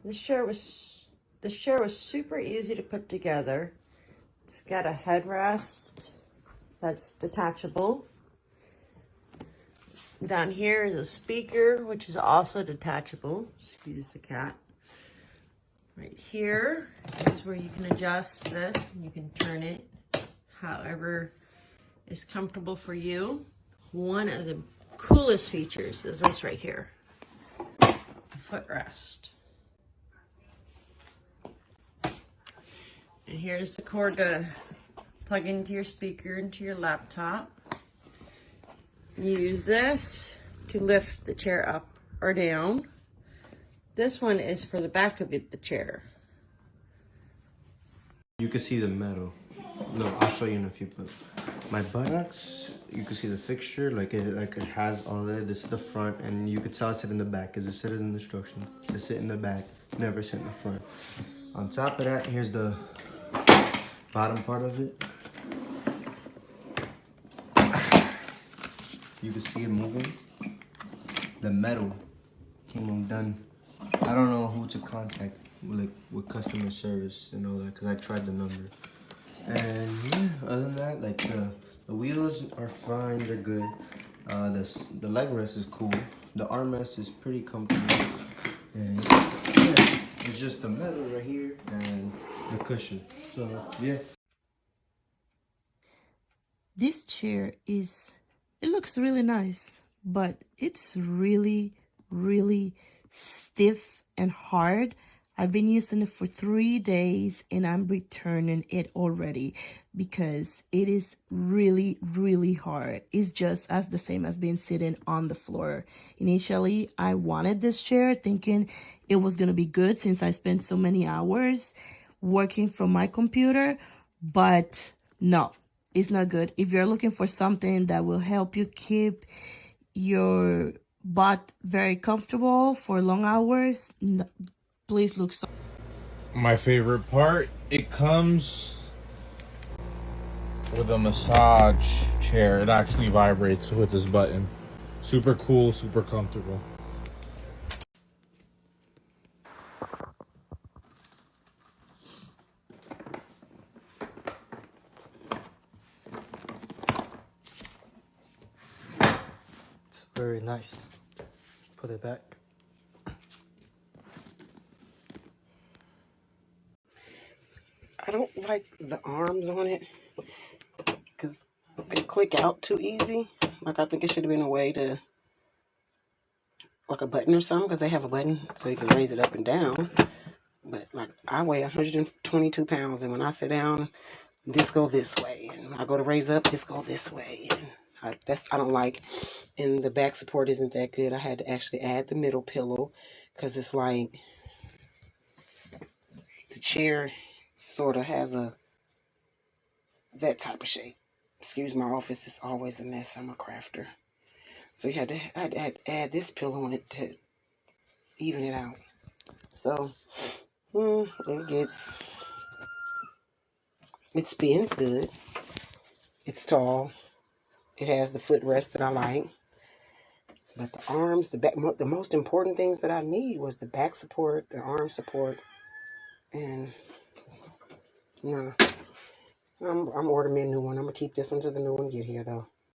This chair was super easy to put together. It's got a headrest that's detachable. Down here is a speaker, which is also detachable. Excuse the cat. Right here is where you can adjust this. You can turn it however is comfortable for you. One of the coolest features is this right here, the footrest. And here's the cord to plug into your speaker, into your laptop. You use this to lift the chair up or down. This one is for the back of the chair. You can see the metal. Look, I'll show you in a few clips. My buttocks, you can see the fixture, like it has all that. This is the front, and you can tell it sit in the back, because it said in the instructions to sit in the back, never sit in the front. On top of that, here's the bottom part of it. You can see it moving. The metal came undone. I don't know who to contact with customer service and all that, because I tried the number. And yeah, other than that, like the wheels are fine, they're good. The leg rest is cool. The armrest is pretty comfortable. And yeah, it's just the metal right here and the cushion. So yeah. This chair it looks really nice, but it's really, really stiff and hard. I've been using it for 3 days and I'm returning it already because it is really, really hard. It's just as the same as being sitting on the floor. Initially, I wanted this chair thinking it was going to be good since I spent so many hours working from my computer, but no, it's not good. If you're looking for something that will help you keep your butt very comfortable for long hours, no, please look. My favorite part, it comes with a massage chair. It actually vibrates with this button. Super cool, super comfortable. It's very nice. Put it back. I don't like the arms on it because they click out too easy. Like, I think it should have been a way to, like a button or something, because they have a button so you can raise it up and down. But like, I weigh 122 pounds, and when I sit down, this go this way, and when I go to raise up, this go this way, and I don't like. And the back support isn't that good. I had to actually add the middle pillow because it's like the chair sort of has that type of shape. Excuse my office, it's always a mess. I'm a crafter. So I had to add this pillow on it to even it out. So it spins good. It's tall. It has the footrest that I like. But the arms, the back, the most important things that I need was the back support, the arm support, and no. I'm ordering me a new one. I'm gonna keep this one till the new one get here though.